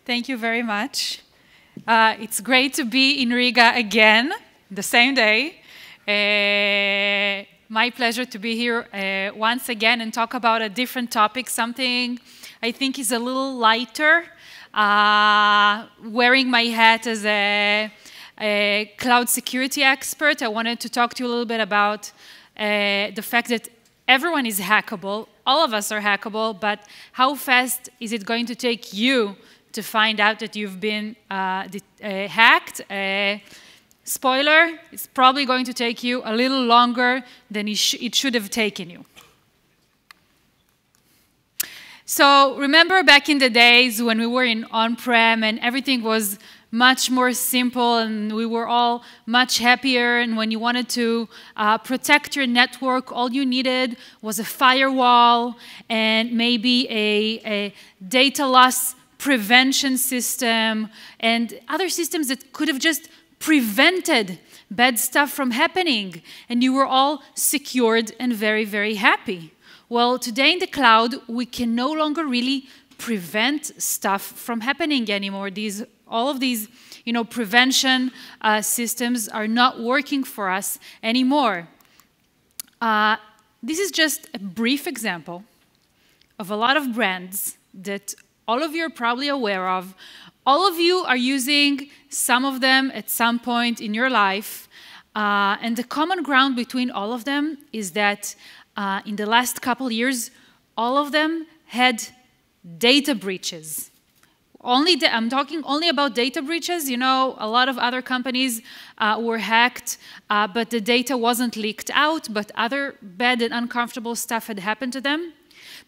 Thank you very much. It's great to be in Riga again, the same day. My pleasure to be here once again and talk about a different topic, something I think is a little lighter. Wearing my hat as a cloud security expert, I wanted to talk to you a little bit about the fact that everyone is hackable. All of us are hackable, but how fast is it going to take you to find out that you've been hacked? Spoiler, it's probably going to take you a little longer than it should have taken you. So remember back in the days when we were in on-prem and everything was much more simple and we were all much happier, and when you wanted to protect your network, all you needed was a firewall and maybe a data loss prevention system and other systems that could have just prevented bad stuff from happening, and you were all secured and very, very happy. Well, today in the cloud, we can no longer really prevent stuff from happening anymore. All of these, prevention systems are not working for us anymore. This is just a brief example of a lot of brands that all of you are probably aware of. All of you are using some of them at some point in your life. And the common ground between all of them is that in the last couple years, all of them had data breaches. I'm talking only about data breaches. A lot of other companies were hacked, but the data wasn't leaked out, but other bad and uncomfortable stuff had happened to them.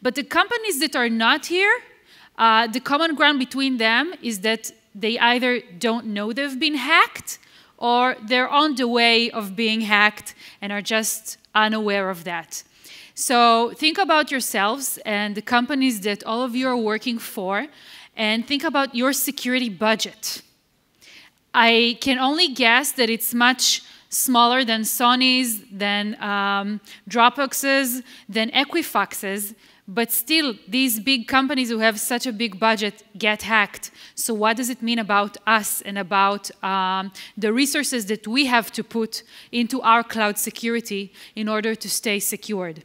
But the companies that are not here, the common ground between them is that they either don't know they've been hacked or they're on the way of being hacked and are just unaware of that. So think about yourselves and the companies that all of you are working for, and think about your security budget. I can only guess that it's much smaller than Sony's, than Dropbox's, than Equifax's, but still, these big companies who have such a big budget get hacked. So what does it mean about us and about the resources that we have to put into our cloud security in order to stay secured?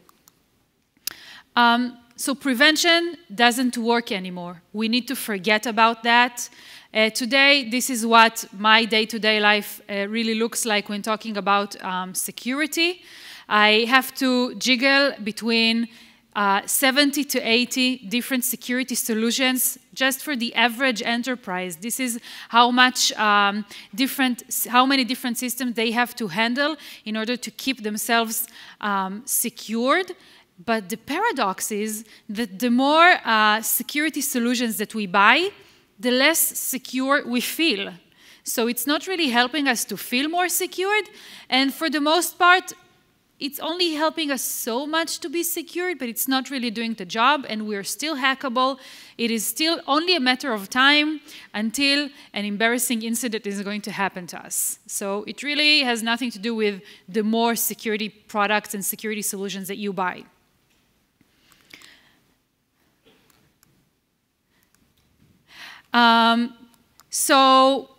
So prevention doesn't work anymore. We need to forget about that. Today, this is what my day-to-day life really looks like when talking about security. I have to jiggle between 70 to 80 different security solutions just for the average enterprise. This is how many different systems they have to handle in order to keep themselves secured. But the paradox is that the more security solutions that we buy, the less secure we feel. So it's not really helping us to feel more secured, and for the most part, it's only helping us so much to be secured, but it's not really doing the job, and we're still hackable. It is still only a matter of time until an embarrassing incident is going to happen to us. So it really has nothing to do with the more security products and security solutions that you buy. So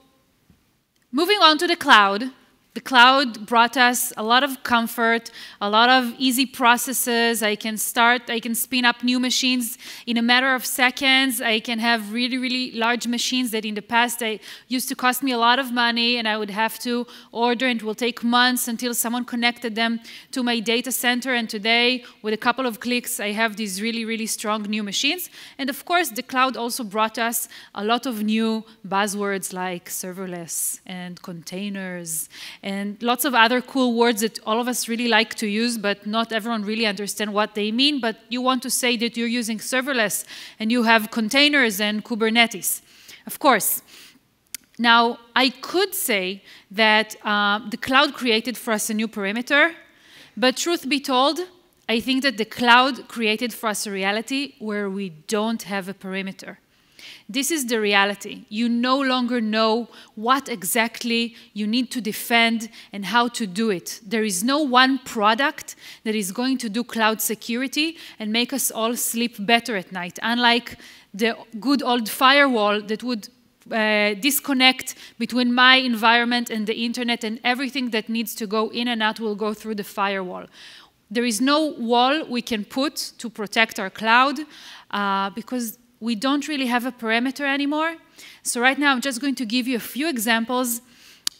moving on to the cloud. The cloud brought us a lot of comfort, a lot of easy processes. I can spin up new machines in a matter of seconds. I can have really, really large machines that in the past used to cost me a lot of money, and I would have to order, and it will take months until someone connected them to my data center. And today, with a couple of clicks, I have these really, really strong new machines. And of course, the cloud also brought us a lot of new buzzwords like serverless and containers, and lots of other cool words that all of us really like to use, but not everyone really understands what they mean. But you want to say that you're using serverless and you have containers and Kubernetes. Of course. Now, I could say that the cloud created for us a new perimeter, but truth be told, I think that the cloud created for us a reality where we don't have a perimeter. This is the reality. You no longer know what exactly you need to defend and how to do it. There is no one product that is going to do cloud security and make us all sleep better at night, unlike the good old firewall that would disconnect between my environment and the internet, and everything that needs to go in and out will go through the firewall. There is no wall we can put to protect our cloud because we don't really have a perimeter anymore. So right now I'm just going to give you a few examples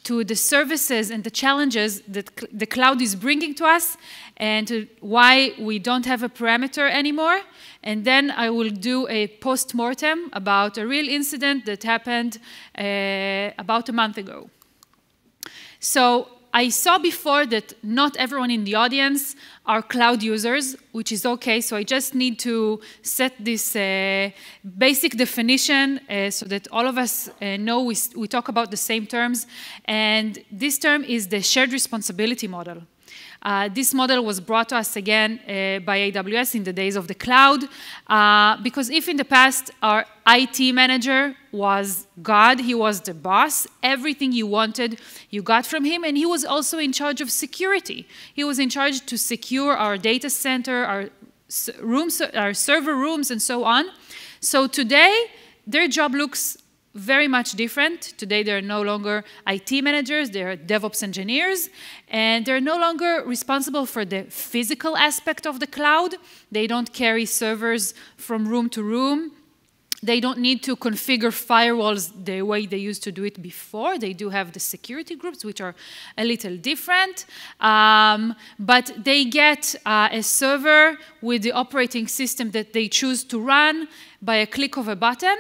to the services and the challenges that the cloud is bringing to us and why we don't have a perimeter anymore. And then I will do a post-mortem about a real incident that happened about a month ago. So I saw before that not everyone in the audience are cloud users, which is okay. So I just need to set this basic definition so that all of us know we talk about the same terms. And this term is the shared responsibility model. This model was brought to us again by AWS in the days of the cloud, because if in the past our IT manager was God, he was the boss, everything you wanted you got from him, and he was also in charge of security. He was in charge to secure our data center, our rooms, our server rooms, and so on. So today, their job looks very much different. Today, they're no longer IT managers, they're DevOps engineers, and they're no longer responsible for the physical aspect of the cloud. They don't carry servers from room to room. They don't need to configure firewalls the way they used to do it before. They do have the security groups, which are a little different. But they get a server with the operating system that they choose to run by a click of a button.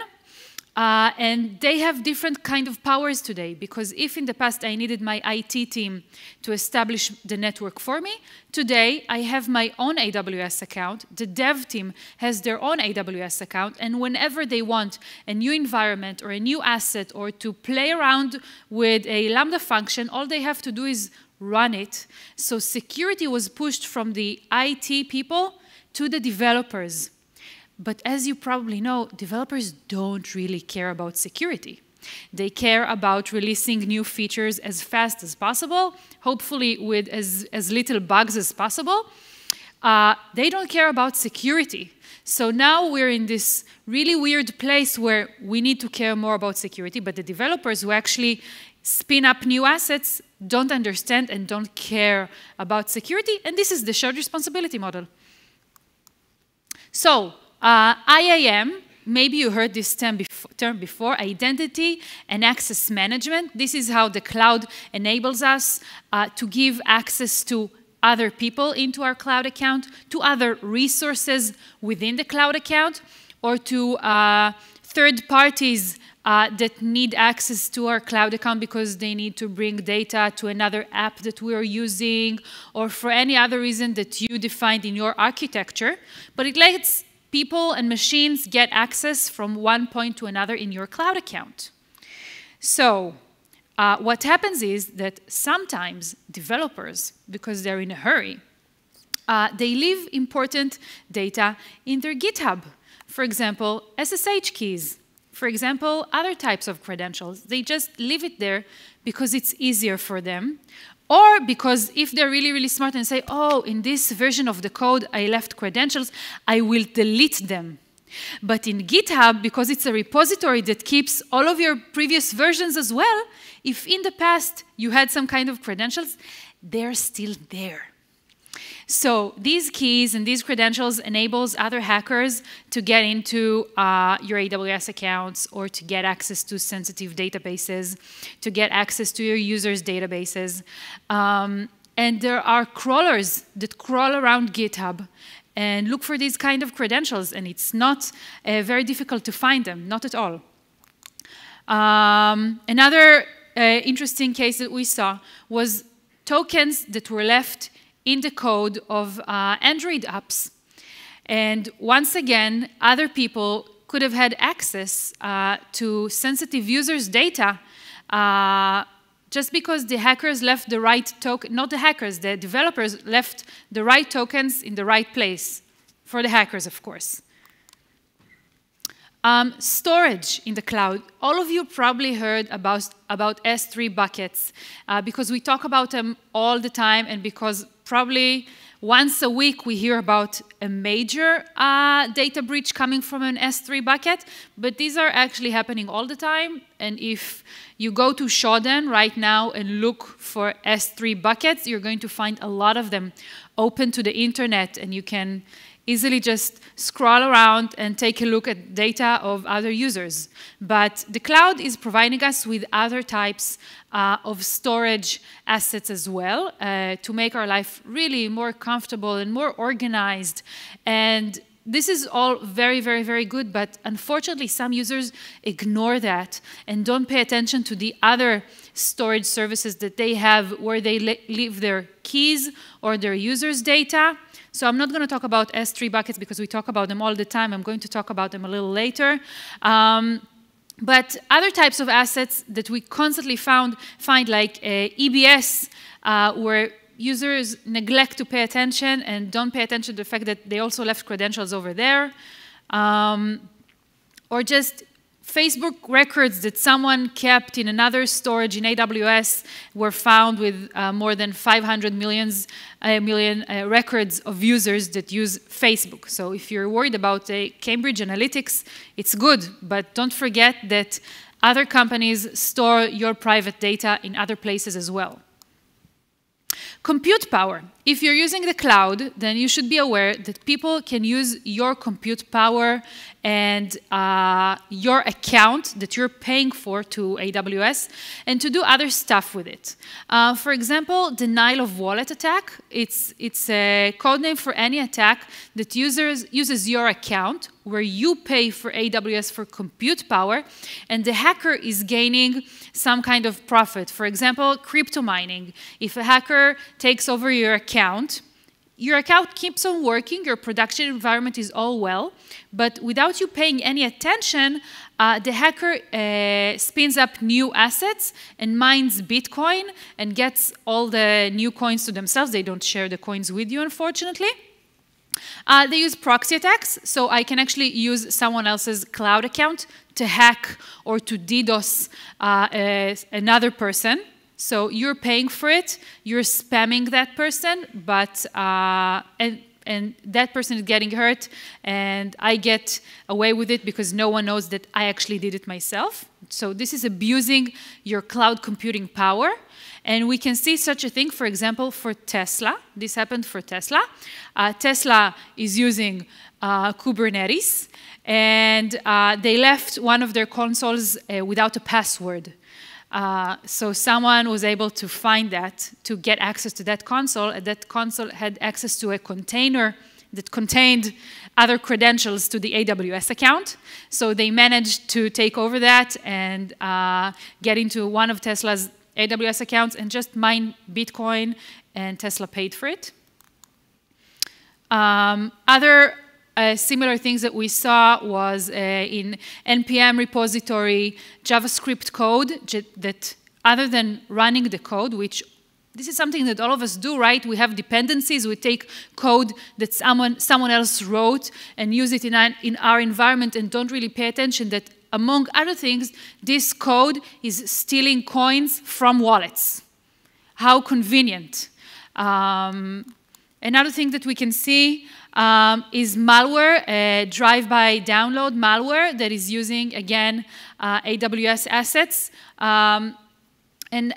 And they have different kind of powers today, because if in the past I needed my IT team to establish the network for me, today I have my own AWS account, the dev team has their own AWS account, and whenever they want a new environment or a new asset or to play around with a Lambda function, all they have to do is run it. So security was pushed from the IT people to the developers. But as you probably know, developers don't really care about security. They care about releasing new features as fast as possible, hopefully with as little bugs as possible. They don't care about security. So now we're in this really weird place where we need to care more about security, but the developers who actually spin up new assets don't understand and don't care about security, and this is the shared responsibility model. So, IAM, maybe you heard this term before, identity and access management. This is how the cloud enables us to give access to other people into our cloud account, to other resources within the cloud account, or to third parties that need access to our cloud account because they need to bring data to another app that we're using, or for any other reason that you defined in your architecture. But it lets people and machines get access from one point to another in your cloud account. So what happens is that sometimes developers, because they're in a hurry, they leave important data in their GitHub. For example, SSH keys. For example, other types of credentials. They just leave it there because it's easier for them. Or because if they're really, really smart and say, oh, in this version of the code, I left credentials, I will delete them. But in GitHub, because it's a repository that keeps all of your previous versions as well, if in the past you had some kind of credentials, they're still there. So these keys and these credentials enables other hackers to get into your AWS accounts or to get access to sensitive databases, to get access to your users' databases. And there are crawlers that crawl around GitHub and look for these kind of credentials, and it's not very difficult to find them, not at all. Another interesting case that we saw was tokens that were left in the code of Android apps. And once again, other people could have had access to sensitive users' data just because the hackers left the right token, not the hackers, the developers left the right tokens in the right place, for the hackers, of course. Storage in the cloud. All of you probably heard about S3 buckets because we talk about them all the time, and because probably Once a week, we hear about a major data breach coming from an S3 bucket, but these are actually happening all the time. And if you go to Shodan right now and look for S3 buckets, you're going to find a lot of them open to the internet, and you can easily just scroll around and take a look at data of other users. But the cloud is providing us with other types of storage assets as well to make our life really more comfortable and more organized. And this is all very, very, very good, but unfortunately some users ignore that and don't pay attention to the other storage services that they have where they leave their keys or their users' data. So I'm not going to talk about S3 buckets because we talk about them all the time. I'm going to talk about them a little later. But other types of assets that we constantly find like EBS, where users neglect to pay attention and don't pay attention to the fact that they also left credentials over there. Or just Facebook records that someone kept in another storage in AWS were found with more than 500 million records of users that use Facebook. So if you're worried about Cambridge Analytics, it's good, but don't forget that other companies store your private data in other places as well. Compute power. If you're using the cloud, then you should be aware that people can use your compute power and your account that you're paying for to AWS and to do other stuff with it. For example, denial of wallet attack. It's a code name for any attack that uses your account where you pay for AWS for compute power and the hacker is gaining some kind of profit. For example, crypto mining. If a hacker takes over your account keeps on working, your production environment is all well, but without you paying any attention, the hacker spins up new assets and mines Bitcoin and gets all the new coins to themselves. They don't share the coins with you, unfortunately. They use proxy attacks, so I can actually use someone else's cloud account to hack or to DDoS another person. So you're paying for it, you're spamming that person, but and that person is getting hurt, and I get away with it because no one knows that I actually did it myself. So this is abusing your cloud computing power. And we can see such a thing, for example, for Tesla. This happened for Tesla. Tesla is using Kubernetes, and they left one of their consoles without a password. So someone was able to find that, to get access to that console, and that console had access to a container that contained other credentials to the AWS account. So they managed to take over that and get into one of Tesla's AWS accounts and just mine Bitcoin, and Tesla paid for it. Other similar things that we saw was in NPM repository JavaScript code that other than running the code, which this is something that all of us do, right? We have dependencies. We take code that someone else wrote and use it in our environment and don't really pay attention that, among other things, this code is stealing coins from wallets. How convenient. Another thing that we can see is malware, drive-by download malware that is using, again, AWS assets. And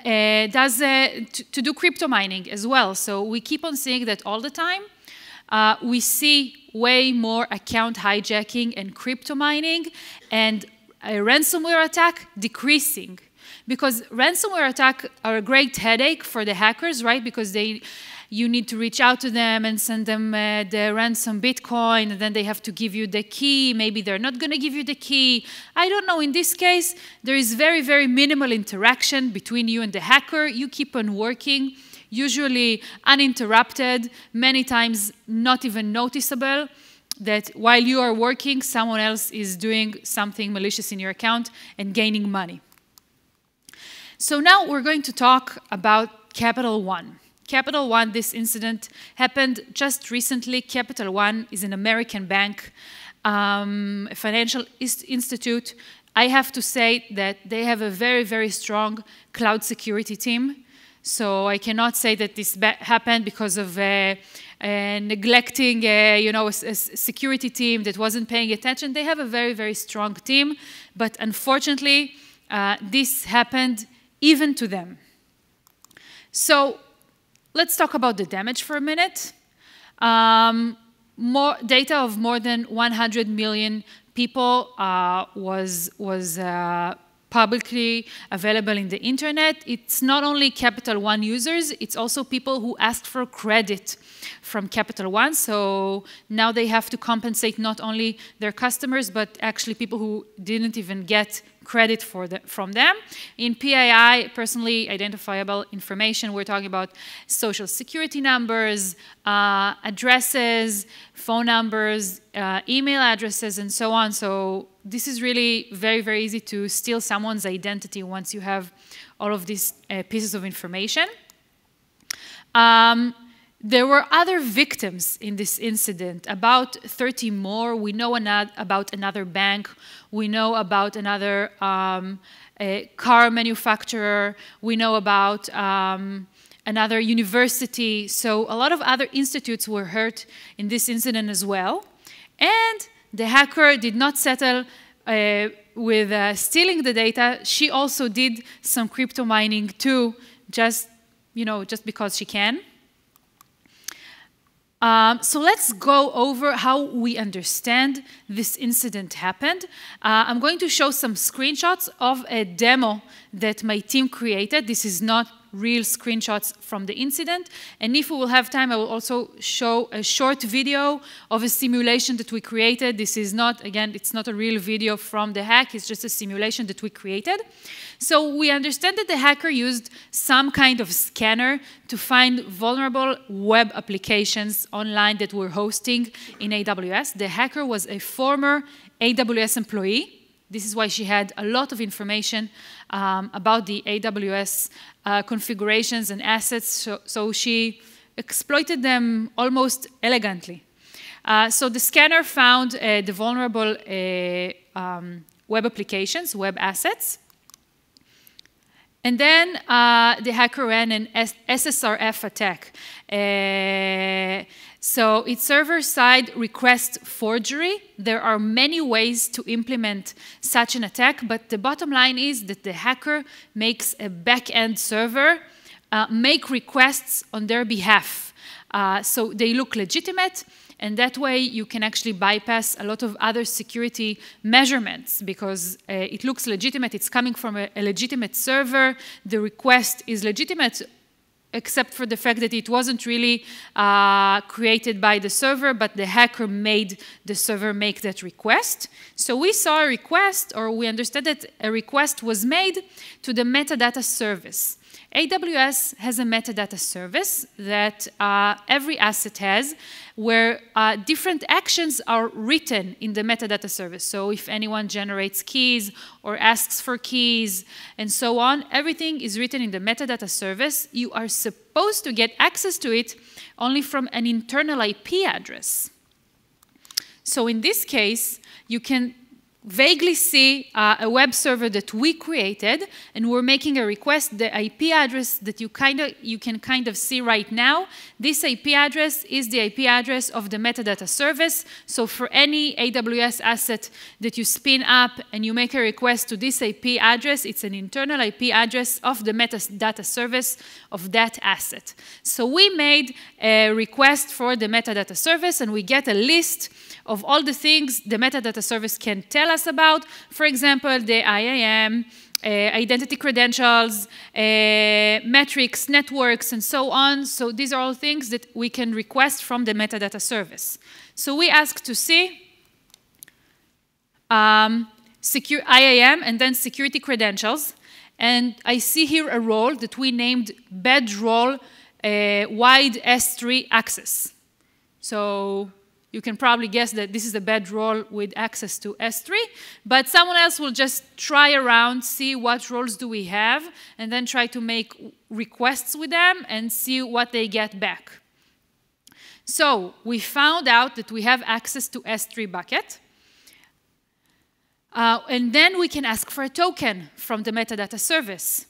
does to do crypto mining as well. So we keep on seeing that all the time. We see way more account hijacking and crypto mining, and a ransomware attack decreasing. Because ransomware attacks are a great headache for the hackers, right? Because you need to reach out to them and send them the ransom Bitcoin, and then they have to give you the key. Maybe they're not going to give you the key. I don't know. In this case, there is very, very minimal interaction between you and the hacker. You keep on working, usually uninterrupted, many times not even noticeable, that while you are working, someone else is doing something malicious in your account and gaining money. So now we're going to talk about Capital One. Capital One, this incident happened just recently. Capital One is an American bank, a financial institute. I have to say that they have a very, very strong cloud security team. So I cannot say that this happened because of neglecting a security team that wasn't paying attention. They have a very, very strong team, but unfortunately, this happened even to them. So let's talk about the damage for a minute. More data of more than 100 million people was publicly available in the internet. It's not only Capital One users, it's also people who asked for credit from Capital One. So now they have to compensate not only their customers, but actually people who didn't even get credit from them. In PII, personally identifiable information, we're talking about social security numbers, addresses, phone numbers, email addresses, and so on. So this is really very, very easy to steal someone's identity once you have all of these pieces of information. There were other victims in this incident, about 30 more. We know about another bank. We know about another car manufacturer. We know about another university. So a lot of other institutes were hurt in this incident as well. And the hacker did not settle with stealing the data. She also did some crypto mining too, just because she can. So let's go over how we understand this incident happened. I'm going to show some screenshots of a demo that my team created. This is not real screenshots from the incident. And if we will have time, I will also show a short video of a simulation that we created. This is not, again, it's not a real video from the hack. It's just a simulation that we created. So we understand that the hacker used some kind of scanner to find vulnerable web applications online that we're hosting in AWS. The hacker was a former AWS employee. This is why she had a lot of information about the AWS configurations and assets, so she exploited them almost elegantly. So the scanner found the vulnerable web applications, web assets. And then the hacker ran an SSRF attack. So it's server-side request forgery. There are many ways to implement such an attack, but the bottom line is that the hacker makes a back-end server make requests on their behalf. So they look legitimate, and that way you can actually bypass a lot of other security measurements because it looks legitimate. It's coming from a legitimate server. The request is legitimate, except for the fact that it wasn't really created by the server, but the hacker made the server make that request. So we saw a request, or we understood that a request was made to the metadata service. AWS has a metadata service that every asset has, where different actions are written in the metadata service. So if anyone generates keys or asks for keys and so on, everything is written in the metadata service. You are supposed to get access to it only from an internal IP address. So in this case, you can vaguely see a web server that we created, and we're making a request. The IP address that you can kind of see right now, this IP address is the IP address of the metadata service. So for any AWS asset that you spin up and you make a request to this IP address, it's an internal IP address of the metadata service of that asset. So we made a request for the metadata service, and we get a list of all the things the metadata service can tell us about. For example, the IAM, identity credentials, metrics, networks, and so on. So these are all things that we can request from the metadata service. So we ask to see IAM and then security credentials. And I see here a role that we named bedroll wide S3 access. So you can probably guess that this is a bedroll with access to S3, but someone else will just try around, see what roles do we have, and then try to make requests with them and see what they get back. So we found out that we have access to S3 bucket, and then we can ask for a token from the metadata service.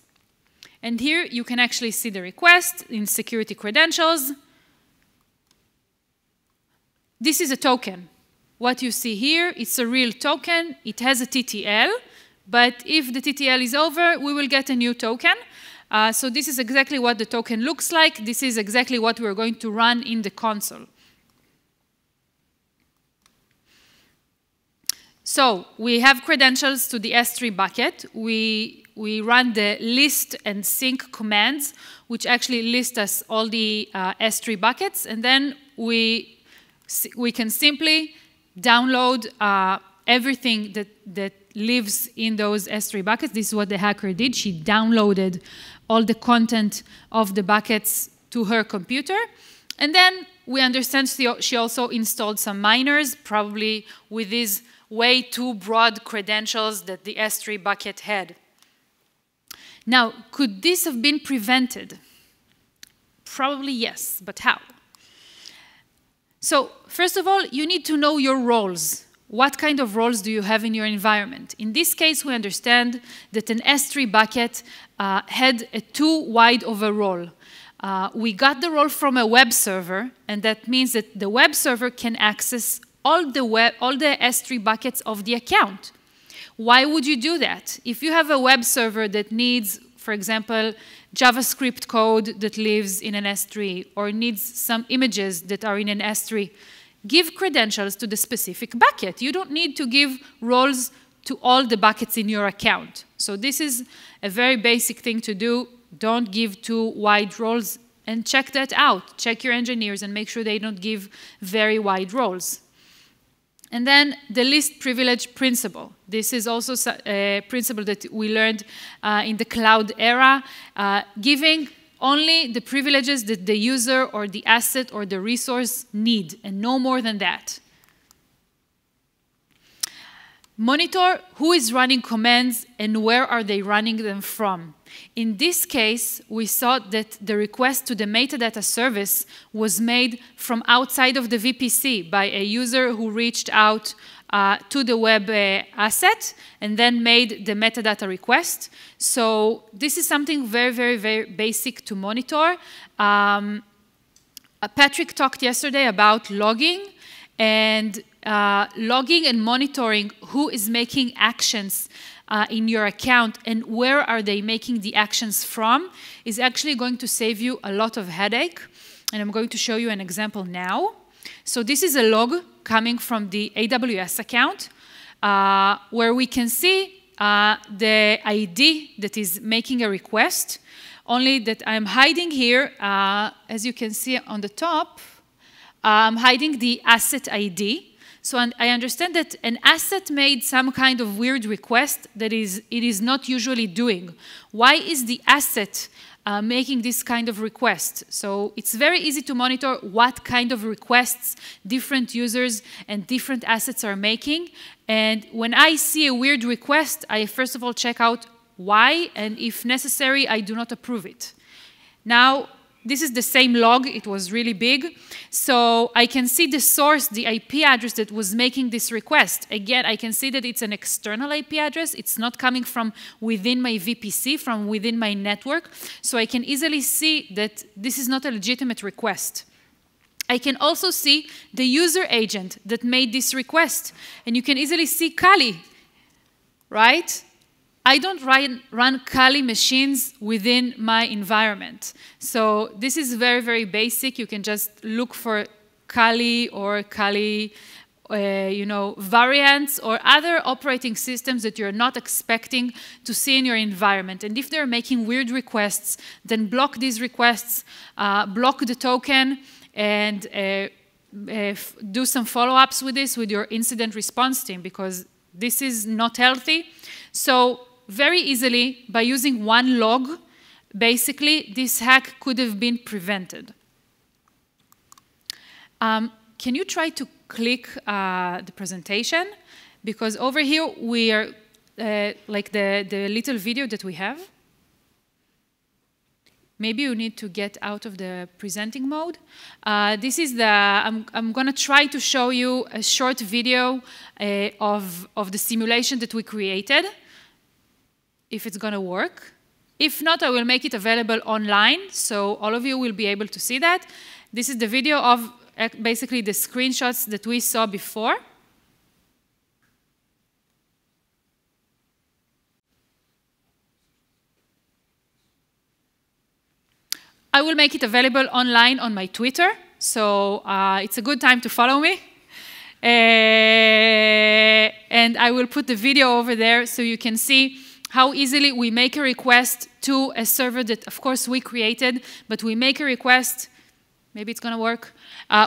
And here you can actually see the request in security credentials. this is a token. What you see here, it's a real token. It has a TTL, but if the TTL is over, we will get a new token. So this is exactly what the token looks like. This is exactly what we're going to run in the console. So we have credentials to the S3 bucket. We run the list and sync commands, which actually list us all the S3 buckets. And then we can simply download everything that lives in those S3 buckets. This is what the hacker did. She downloaded all the content of the buckets to her computer. And then we understand she also installed some miners, probably with these way too broad credentials that the S3 bucket had. Now, could this have been prevented? Probably yes, but how? So, first of all, you need to know your roles. What kind of roles do you have in your environment? In this case, we understand that an S3 bucket had a too wide of a role. We got the role from a web server, and that means that the web server can access all the S3 buckets of the account. Why would you do that? If you have a web server that needs, for example, JavaScript code that lives in an S3 or needs some images that are in an S3, give credentials to the specific bucket. You don't need to give roles to all the buckets in your account. So this is a very basic thing to do. Don't give too wide roles, and check that out. Check your engineers and make sure they don't give very wide roles. And then the least privilege principle. This is also a principle that we learned in the cloud era, giving only the privileges that the user or the asset or the resource need, and no more than that. Monitor who is running commands and where are they running them from. In this case, we saw that the request to the metadata service was made from outside of the VPC by a user who reached out to the web asset and then made the metadata request. So this is something very, very, very basic to monitor. Patrick talked yesterday about logging, and logging and monitoring who is making actions in your account and where are they making the actions from is actually going to save you a lot of headache. And I'm going to show you an example now. So this is a log coming from the AWS account where we can see the ID that is making a request, only that I'm hiding here, as you can see on the top, I'm hiding the asset ID. So I understand that an asset made some kind of weird request that it is not usually doing. Why is the asset making this kind of request? So it's very easy to monitor what kind of requests different users and different assets are making. And when I see a weird request, I first of all check out why, and if necessary, I do not approve it. Now, this is the same log. It was really big. So I can see the source, the IP address that was making this request. Again, I can see that it's an external IP address. It's not coming from within my VPC, from within my network. So I can easily see that this is not a legitimate request. I can also see the user agent that made this request. And you can easily see Kali, right? I don't run Kali machines within my environment. So this is very, very basic. You can just look for Kali or Kali variants or other operating systems that you're not expecting to see in your environment. And if they're making weird requests, then block these requests, block the token, and do some follow-ups with this with your incident response team, because this is not healthy. So very easily, by using one log, basically, this hack could have been prevented. Can you try to click the presentation? Because over here, we are like the little video that we have. Maybe you need to get out of the presenting mode. This is the, I'm going to try to show you a short video of the simulation that we created, if it's going to work. If not, I will make it available online, so all of you will be able to see that. This is the video of basically the screenshots that we saw before. I will make it available online on my Twitter, so it's a good time to follow me. And I will put the video over there so you can see how easily we make a request to a server that, of course, we created, but we make a request. Maybe it's going to work.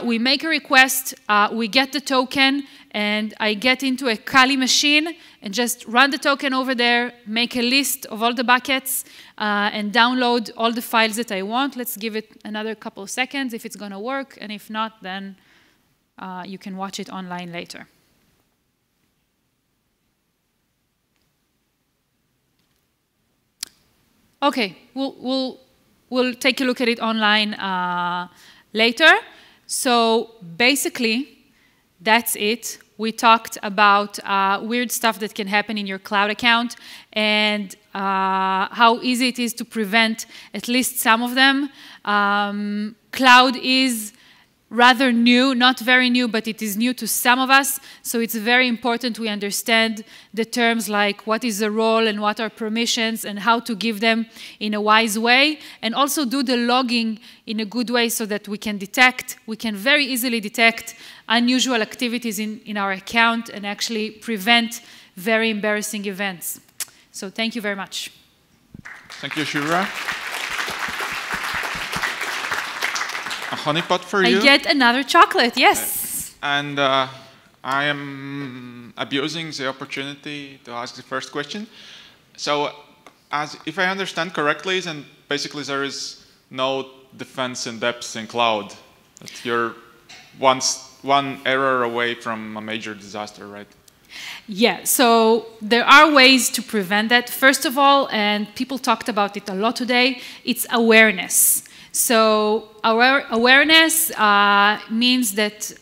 We make a request, we get the token, and I get into a Kali machine and just run the token over there, make a list of all the buckets, and download all the files that I want. Let's give it another couple of seconds if it's going to work, and if not, then you can watch it online later. Okay, we'll take a look at it online later. So basically, that's it. We talked about weird stuff that can happen in your cloud account and how easy it is to prevent at least some of them. Cloud is rather new, not very new, but it is new to some of us. So it's very important we understand the terms like what is the role and what are permissions and how to give them in a wise way. And also do the logging in a good way so that we can very easily detect unusual activities in our account and actually prevent very embarrassing events. So thank you very much. Thank you, Shira. A honeypot for you. I get another chocolate, yes. And I am abusing the opportunity to ask the first question. So, if I understand correctly, then basically there is no defense in depth in cloud. That you're one error away from a major disaster, right? Yeah, so there are ways to prevent that. First of all, and people talked about it a lot today, it's awareness. So awareness means that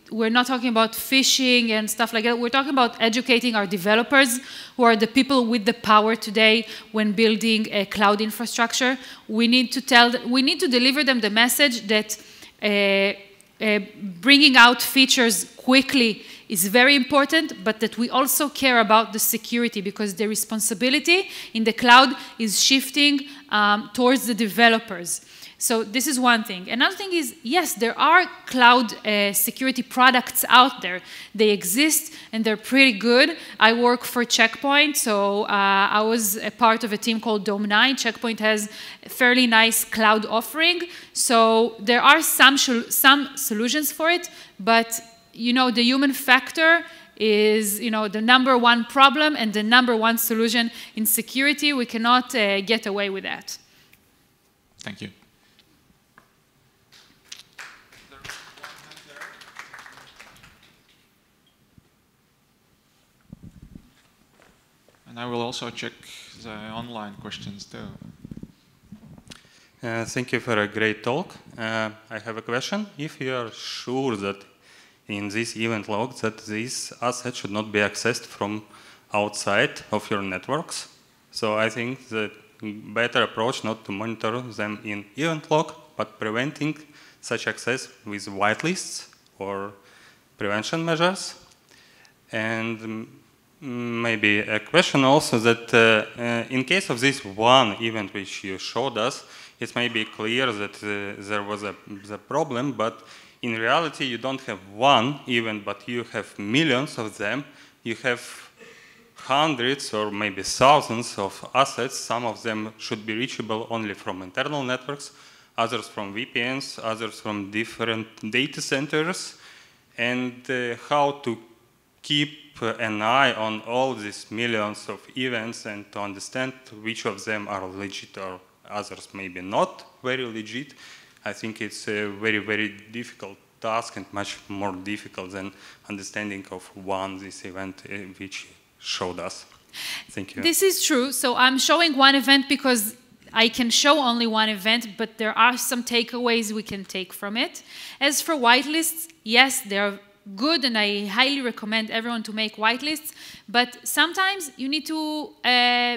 we're not talking about phishing and stuff like that. We're talking about educating our developers, who are the people with the power today when building a cloud infrastructure. We need to deliver them the message that bringing out features quickly is very important, but that we also care about the security, because the responsibility in the cloud is shifting towards the developers. So this is one thing. Another thing is, yes, there are cloud security products out there. They exist, and they're pretty good. I work for Checkpoint, so I was a part of a team called Dome9. Checkpoint has a fairly nice cloud offering. So there are some solutions for it, but the human factor is, the #1 problem and the #1 solution in security. We cannot get away with that. Thank you. And I will also check the online questions too. Thank you for a great talk. I have a question. If you are sure that in this event log that these assets should not be accessed from outside of your networks, so I think the better approach not to monitor them in event log, but preventing such access with whitelists or prevention measures. And maybe a question also that in case of this one event which you showed us, it may be clear that there was the problem, but in reality you don't have one event, but you have millions of them. You have hundreds or maybe thousands of assets. Some of them should be reachable only from internal networks, others from VPNs, others from different data centers. And how to keep an eye on all these millions of events and to understand which of them are legit or others maybe not very legit. I think it's a very, very difficult task and much more difficult than understanding of this event which showed us. Thank you. This is true. So I'm showing one event because I can show only one event, but there are some takeaways we can take from it. As for whitelists, yes, they're good, and I highly recommend everyone to make whitelists, but sometimes you need to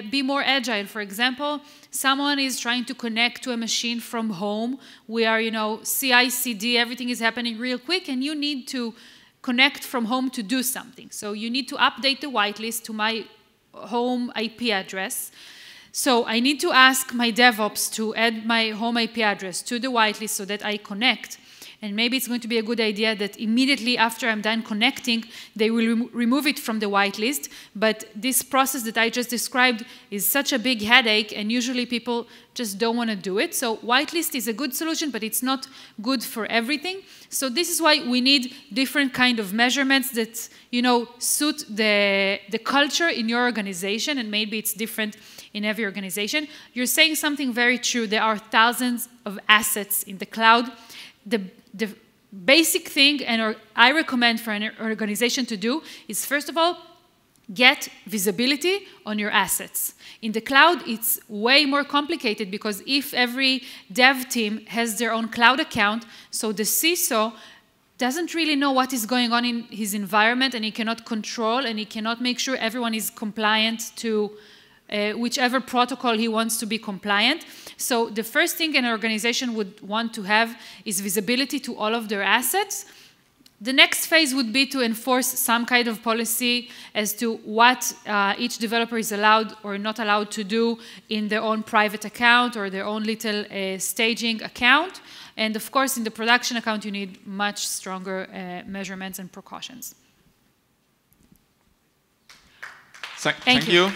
be more agile. For example, someone is trying to connect to a machine from home where, you know, CI/CD, everything is happening real quick, and you need to connect from home to do something. So you need to update the whitelist to my home IP address. So I need to ask my DevOps to add my home IP address to the whitelist so that I connect. And maybe it's going to be a good idea that immediately after I'm done connecting, they will remove it from the whitelist. But this process that I just described is such a big headache, and usually people just don't want to do it. So whitelist is a good solution, but it's not good for everything. So this is why we need different kind of measurements that, you know, suit the culture in your organization, and maybe it's different in every organization. You're saying something very true. There are thousands of assets in the cloud. The basic thing, and I recommend for an organization to do, is first of all, get visibility on your assets. In the cloud, it's way more complicated because if every dev team has their own cloud account, so the CISO doesn't really know what is going on in his environment, and he cannot control, and he cannot make sure everyone is compliant to whichever protocol he wants to be compliant. So the first thing an organization would want to have is visibility to all of their assets. The next phase would be to enforce some kind of policy as to what each developer is allowed or not allowed to do in their own private account or their own little staging account. And of course, in the production account, you need much stronger measurements and precautions. Thank you.